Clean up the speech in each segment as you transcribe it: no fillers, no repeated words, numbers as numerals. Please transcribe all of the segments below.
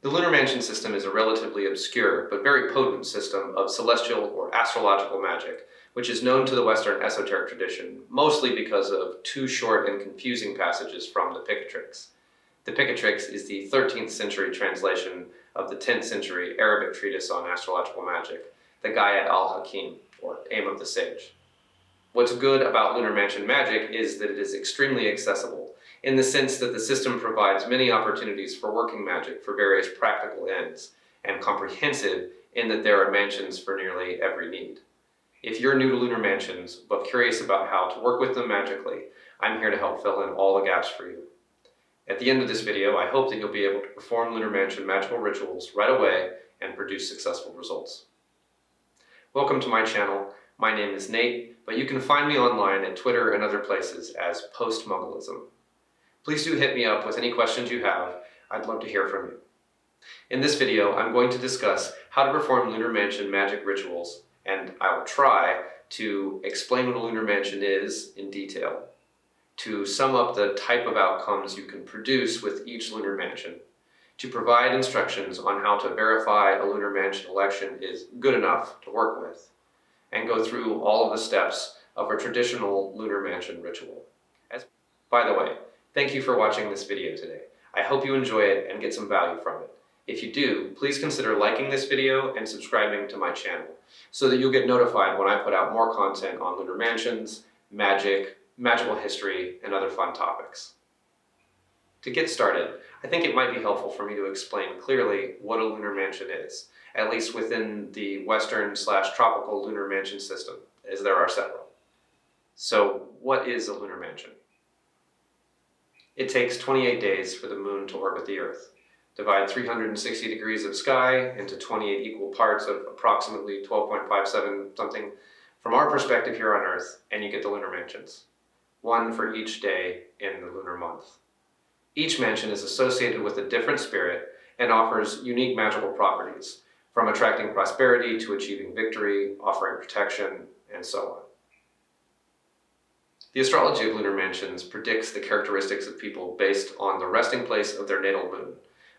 The lunar mansion system is a relatively obscure but very potent system of celestial or astrological magic, which is known to the Western esoteric tradition mostly because of two short and confusing passages from the Picatrix. The Picatrix is the 13th century translation of the 10th century Arabic treatise on astrological magic, the Gayat al-Hakim, or Aim of the Sage. What's good about lunar mansion magic is that it is extremely accessible, in the sense that the system provides many opportunities for working magic for various practical ends, and comprehensive in that there are mansions for nearly every need. If you're new to lunar mansions, but curious about how to work with them magically, I'm here to help fill in all the gaps for you. At the end of this video, I hope that you'll be able to perform lunar mansion magical rituals right away and produce successful results. Welcome to my channel. My name is Nate, but you can find me online at Twitter and other places as Post-Muggleism. Please do hit me up with any questions you have. I'd love to hear from you. In this video, I'm going to discuss how to perform lunar mansion magic rituals, and I will try to explain what a lunar mansion is in detail, to sum up the type of outcomes you can produce with each lunar mansion, to provide instructions on how to verify a lunar mansion election is good enough to work with, and go through all of the steps of a traditional lunar mansion ritual. By the way, thank you for watching this video today. I hope you enjoy it and get some value from it. If you do, please consider liking this video and subscribing to my channel so that you'll get notified when I put out more content on lunar mansions, magic, magical history, and other fun topics. To get started, I think it might be helpful for me to explain clearly what a lunar mansion is, at least within the Western/tropical lunar mansion system, as there are several. So, what is a lunar mansion? It takes 28 days for the moon to orbit the Earth. Divide 360 degrees of sky into 28 equal parts of approximately 12.57 something from our perspective here on Earth, and you get the lunar mansions. One for each day in the lunar month. Each mansion is associated with a different spirit and offers unique magical properties, from attracting prosperity to achieving victory, offering protection, and so on. The astrology of lunar mansions predicts the characteristics of people based on the resting place of their natal moon.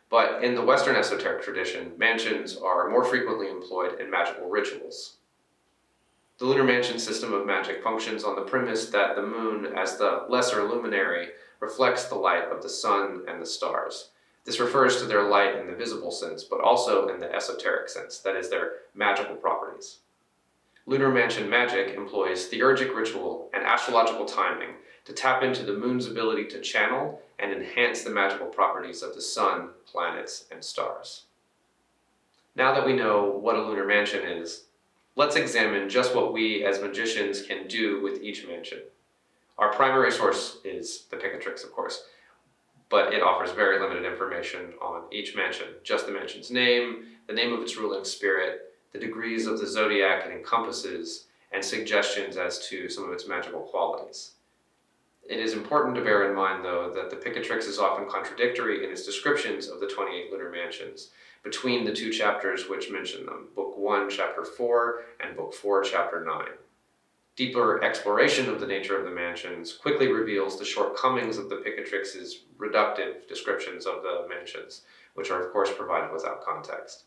But in the Western esoteric tradition, mansions are more frequently employed in magical rituals. The lunar mansion system of magic functions on the premise that the moon, as the lesser luminary, reflects the light of the sun and the stars. This refers to their light in the visible sense, but also in the esoteric sense, that is, their magical properties. Lunar mansion magic employs theurgic ritual and astrological timing to tap into the moon's ability to channel and enhance the magical properties of the sun, planets, and stars. Now that we know what a lunar mansion is, let's examine just what we as magicians can do with each mansion. Our primary source is the Picatrix, of course, but it offers very limited information on each mansion, just the mansion's name, the name of its ruling spirit, the degrees of the zodiac it encompasses, and suggestions as to some of its magical qualities. It is important to bear in mind, though, that the Picatrix is often contradictory in its descriptions of the 28 lunar mansions between the two chapters which mention them, Book 1, Chapter 4, and Book 4, Chapter 9. Deeper exploration of the nature of the mansions quickly reveals the shortcomings of the Picatrix's reductive descriptions of the mansions, which are of course provided without context.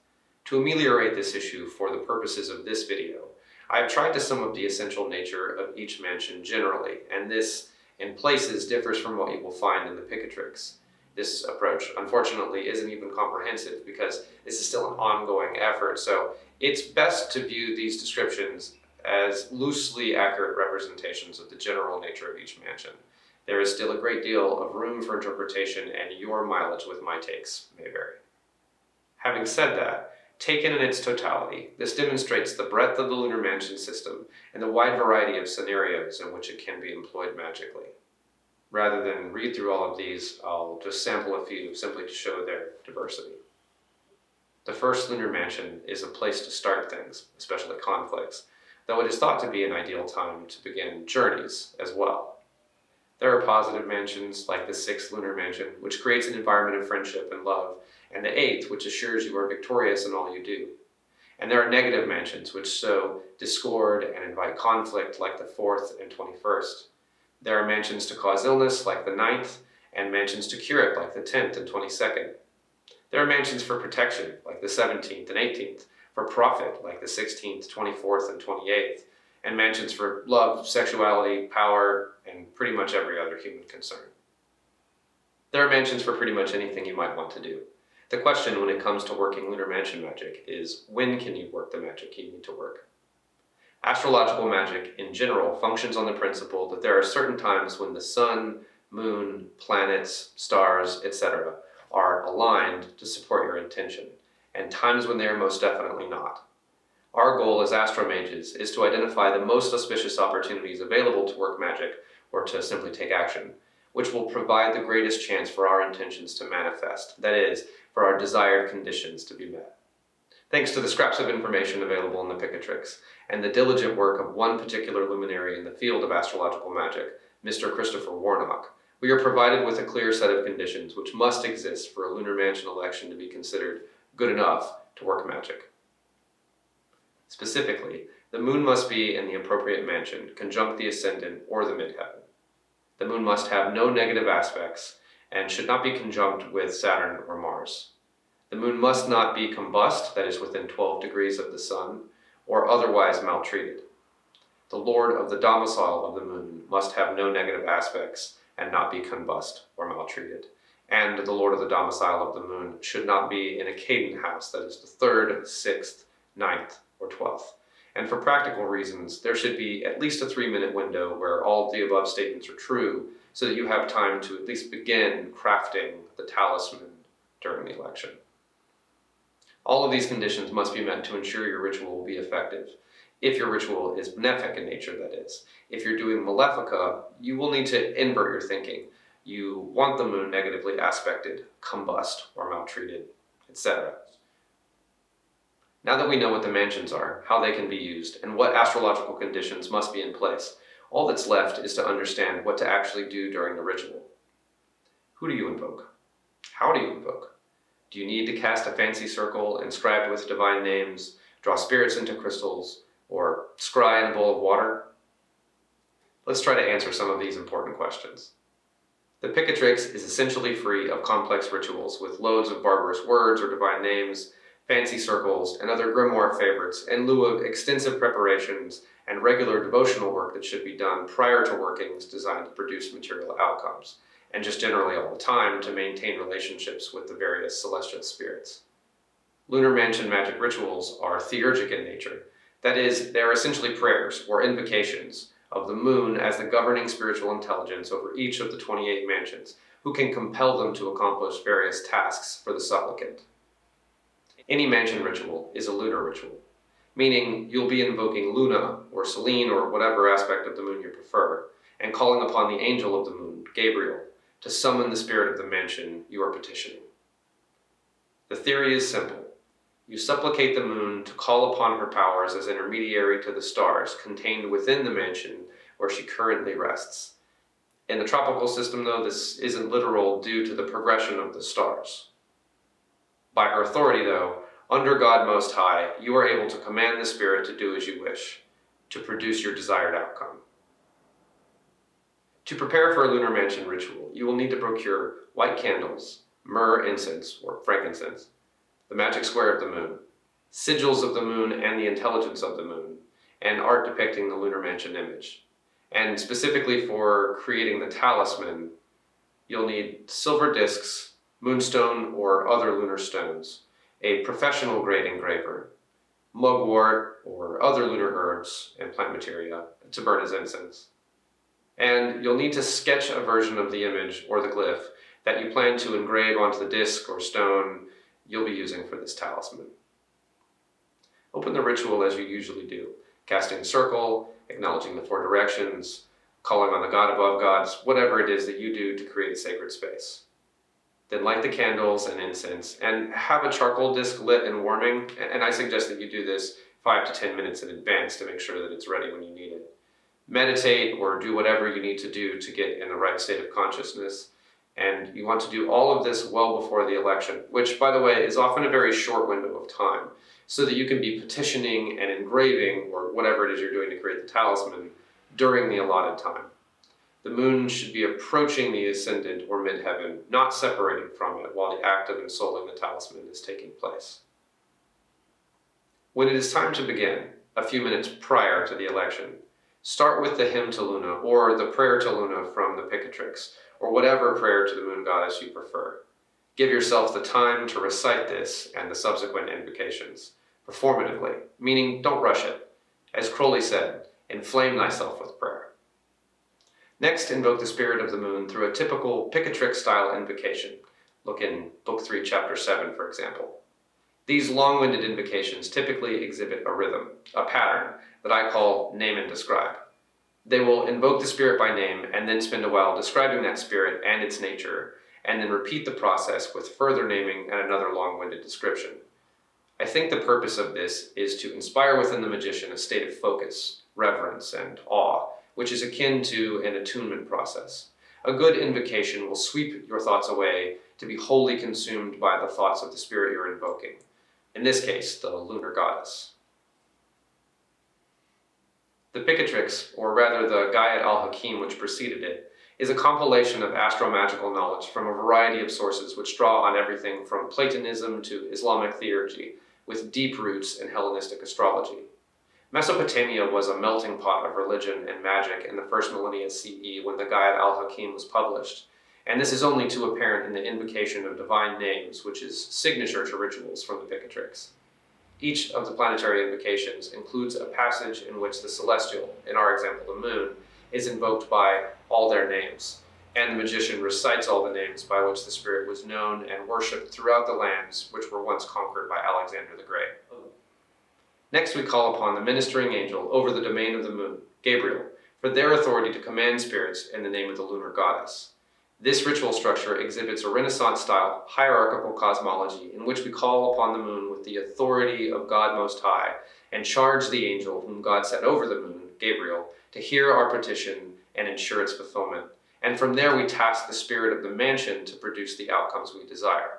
To ameliorate this issue for the purposes of this video, I have tried to sum up the essential nature of each mansion generally, and this, in places, differs from what you will find in the Picatrix. This approach, unfortunately, isn't even comprehensive because this is still an ongoing effort, so it's best to view these descriptions as loosely accurate representations of the general nature of each mansion. There is still a great deal of room for interpretation, and your mileage with my takes may vary. Having said that, taken in its totality, this demonstrates the breadth of the lunar mansion system and the wide variety of scenarios in which it can be employed magically. Rather than read through all of these, I'll just sample a few simply to show their diversity. The first lunar mansion is a place to start things, especially conflicts, though it is thought to be an ideal time to begin journeys as well. There are positive mansions like the 6th lunar mansion, which creates an environment of friendship and love, and the 8th, which assures you are victorious in all you do. And there are negative mansions, which sow discord and invite conflict, like the 4th and 21st. There are mansions to cause illness, like the 9th, and mansions to cure it, like the 10th and 22nd. There are mansions for protection, like the 17th and 18th, for profit, like the 16th, 24th, and 28th, and mansions for love, sexuality, power, and pretty much every other human concern. There are mansions for pretty much anything you might want to do. The question when it comes to working lunar mansion magic is, when can you work the magic you need to work? Astrological magic, in general, functions on the principle that there are certain times when the sun, moon, planets, stars, etc. are aligned to support your intention, and times when they are most definitely not. Our goal as astromages is to identify the most auspicious opportunities available to work magic, or to simply take action, which will provide the greatest chance for our intentions to manifest, that is, for our desired conditions to be met. Thanks to the scraps of information available in the Picatrix, and the diligent work of one particular luminary in the field of astrological magic, Mr. Christopher Warnock, we are provided with a clear set of conditions which must exist for a lunar mansion election to be considered good enough to work magic. Specifically, the moon must be in the appropriate mansion, conjunct the ascendant or the midheaven. The moon must have no negative aspects and should not be conjunct with Saturn or Mars. The moon must not be combust, that is within 12 degrees of the sun, or otherwise maltreated. The lord of the domicile of the moon must have no negative aspects and not be combust or maltreated. And the lord of the domicile of the moon should not be in a cadent house, that is the 3rd, 6th, 9th, or 12th. And for practical reasons, there should be at least a 3-minute window where all of the above statements are true, so that you have time to at least begin crafting the talisman during the election. All of these conditions must be met to ensure your ritual will be effective. If your ritual is benefic in nature, that is. If you're doing malefica, you will need to invert your thinking. You want the moon negatively aspected, combust, or maltreated, etc. Now that we know what the mansions are, how they can be used, and what astrological conditions must be in place, all that's left is to understand what to actually do during the ritual. Who do you invoke? How do you invoke? Do you need to cast a fancy circle inscribed with divine names, draw spirits into crystals, or scry in a bowl of water? Let's try to answer some of these important questions. The Picatrix is essentially free of complex rituals with loads of barbarous words or divine names, fancy circles, and other grimoire favorites in lieu of extensive preparations and regular devotional work that should be done prior to workings designed to produce material outcomes, and just generally all the time to maintain relationships with the various celestial spirits. Lunar mansion magic rituals are theurgic in nature. That is, they are essentially prayers or invocations of the moon as the governing spiritual intelligence over each of the 28 mansions, who can compel them to accomplish various tasks for the supplicant. Any mansion ritual is a lunar ritual, meaning you'll be invoking Luna or Selene or whatever aspect of the moon you prefer, and calling upon the angel of the moon, Gabriel, to summon the spirit of the mansion you are petitioning. The theory is simple. You supplicate the moon to call upon her powers as intermediary to the stars contained within the mansion where she currently rests. In the tropical system, though, this isn't literal due to the progression of the stars. By her authority, though, under God Most High, you are able to command the spirit to do as you wish, to produce your desired outcome. To prepare for a lunar mansion ritual, you will need to procure white candles, myrrh incense or frankincense, the magic square of the moon, sigils of the moon and the intelligence of the moon, and art depicting the lunar mansion image. And specifically for creating the talisman, you'll need silver discs, moonstone or other lunar stones, a professional grade engraver, mugwort or other lunar herbs and plant materia to burn as incense. And you'll need to sketch a version of the image or the glyph that you plan to engrave onto the disc or stone you'll be using for this talisman. Open the ritual as you usually do, casting a circle, acknowledging the 4 directions, calling on the God above gods, whatever it is that you do to create a sacred space. Then light the candles and incense, and have a charcoal disc lit and warming, and I suggest that you do this 5 to 10 minutes in advance to make sure that it's ready when you need it. Meditate or do whatever you need to do to get in the right state of consciousness. And you want to do all of this well before the election, which, by the way, is often a very short window of time, so that you can be petitioning and engraving, or whatever it is you're doing to create the talisman, during the allotted time. The moon should be approaching the ascendant or midheaven, not separating from it while the act of ensouling the talisman is taking place. When it is time to begin, a few minutes prior to the election, start with the hymn to Luna or the prayer to Luna from the Picatrix, or whatever prayer to the moon goddess you prefer. Give yourself the time to recite this and the subsequent invocations, performatively, meaning don't rush it. As Crowley said, inflame thyself with prayer. Next, invoke the spirit of the moon through a typical Picatrix-style invocation. Look in Book 3, Chapter 7, for example. These long-winded invocations typically exhibit a rhythm, a pattern, that I call name and describe. They will invoke the spirit by name and then spend a while describing that spirit and its nature, and then repeat the process with further naming and another long-winded description. I think the purpose of this is to inspire within the magician a state of focus, reverence, and awe, which is akin to an attunement process. A good invocation will sweep your thoughts away to be wholly consumed by the thoughts of the spirit you're invoking. In this case, the lunar goddess. The Picatrix, or rather the Gayat al-Hakim which preceded it, is a compilation of astromagical knowledge from a variety of sources which draw on everything from Platonism to Islamic theurgy, with deep roots in Hellenistic astrology. Mesopotamia was a melting pot of religion and magic in the first millennia CE when the Gayat al-Hakim was published, and this is only too apparent in the invocation of divine names, which is signature to rituals from the Picatrix. Each of the planetary invocations includes a passage in which the celestial, in our example the moon, is invoked by all their names, and the magician recites all the names by which the spirit was known and worshipped throughout the lands which were once conquered by Alexander the Great. Next, we call upon the ministering angel over the domain of the moon, Gabriel, for their authority to command spirits in the name of the lunar goddess. This ritual structure exhibits a Renaissance-style hierarchical cosmology in which we call upon the moon with the authority of God Most High and charge the angel whom God set over the moon, Gabriel, to hear our petition and ensure its fulfillment. And from there we task the spirit of the mansion to produce the outcomes we desire.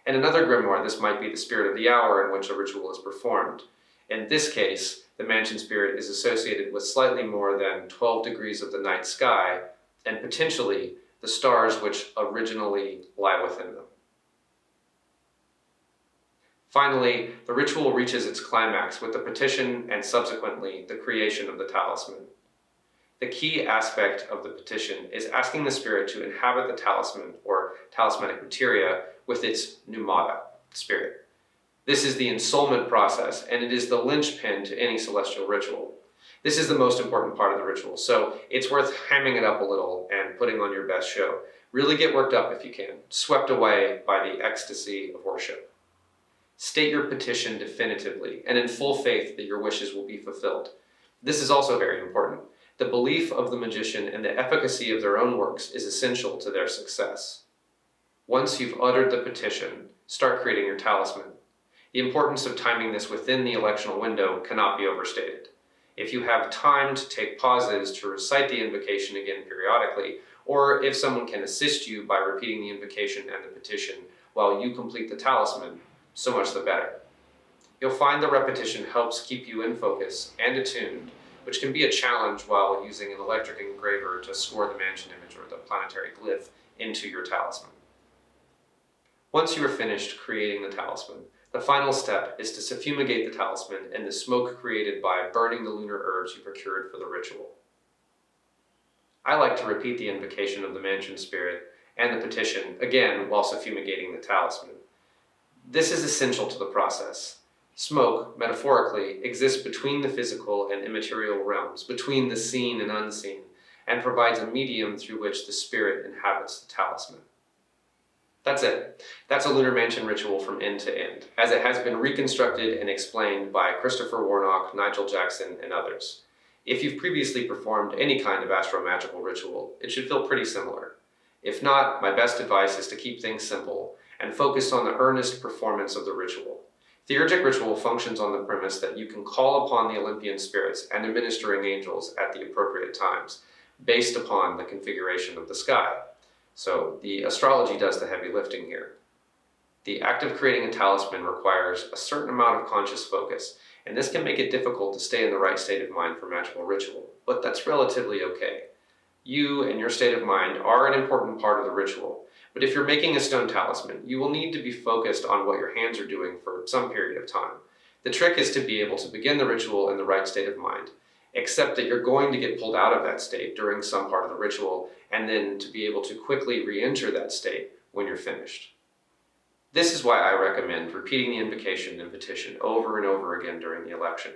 In another grimoire, this might be the spirit of the hour in which a ritual is performed. In this case, the mansion spirit is associated with slightly more than 12 degrees of the night sky, and potentially the stars which originally lie within them. Finally, the ritual reaches its climax with the petition and subsequently the creation of the talisman. The key aspect of the petition is asking the spirit to inhabit the talisman or talismanic materia with its pneumata, spirit. This is the ensoulment process, and it is the linchpin to any celestial ritual. This is the most important part of the ritual, so it's worth hamming it up a little and putting on your best show. Really get worked up if you can, swept away by the ecstasy of worship. State your petition definitively and in full faith that your wishes will be fulfilled. This is also very important. The belief of the magician and the efficacy of their own works is essential to their success. Once you've uttered the petition, start creating your talisman. The importance of timing this within the electional window cannot be overstated. If you have time to take pauses to recite the invocation again periodically, or if someone can assist you by repeating the invocation and the petition while you complete the talisman, so much the better. You'll find the repetition helps keep you in focus and attuned, which can be a challenge while using an electric engraver to score the mansion image or the planetary glyph into your talisman. Once you are finished creating the talisman, the final step is to suffumigate the talisman and the smoke created by burning the lunar herbs you procured for the ritual. I like to repeat the invocation of the mansion spirit and the petition again while suffumigating the talisman. This is essential to the process. Smoke, metaphorically, exists between the physical and immaterial realms, between the seen and unseen, and provides a medium through which the spirit inhabits the talisman. That's it. That's a lunar mansion ritual from end to end, as it has been reconstructed and explained by Christopher Warnock, Nigel Jackson, and others. If you've previously performed any kind of astromagical ritual, it should feel pretty similar. If not, my best advice is to keep things simple and focus on the earnest performance of the ritual. Theurgic ritual functions on the premise that you can call upon the Olympian spirits and the ministering angels at the appropriate times, based upon the configuration of the sky. So the astrology does the heavy lifting here. The act of creating a talisman requires a certain amount of conscious focus, and this can make it difficult to stay in the right state of mind for magical ritual, but that's relatively okay. You and your state of mind are an important part of the ritual, but if you're making a stone talisman, you will need to be focused on what your hands are doing for some period of time. The trick is to be able to begin the ritual in the right state of mind, except that you're going to get pulled out of that state during some part of the ritual, and then to be able to quickly re-enter that state when you're finished. This is why I recommend repeating the invocation and petition over and over again during the election.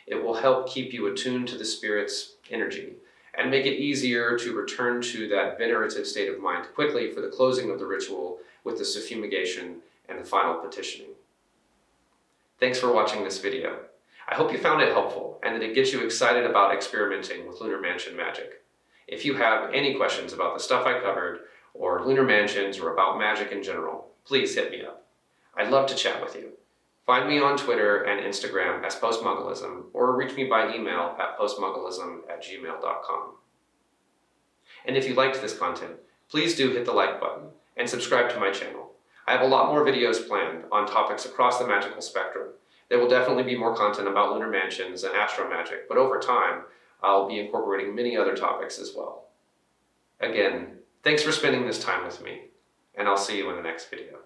It will help keep you attuned to the Spirit's energy and make it easier to return to that venerative state of mind quickly for the closing of the ritual with the suffumigation and the final petitioning. Thanks for watching this video. I hope you found it helpful and that it gets you excited about experimenting with Lunar Mansion magic. If you have any questions about the stuff I covered, or lunar mansions, or about magic in general, please hit me up. I'd love to chat with you. Find me on Twitter and Instagram as postmuggleism, or reach me by email at postmuggleism@gmail.com. And if you liked this content, please do hit the like button and subscribe to my channel. I have a lot more videos planned on topics across the magical spectrum. There will definitely be more content about lunar mansions and astro magic, but over time, I'll be incorporating many other topics as well. Again, thanks for spending this time with me, and I'll see you in the next video.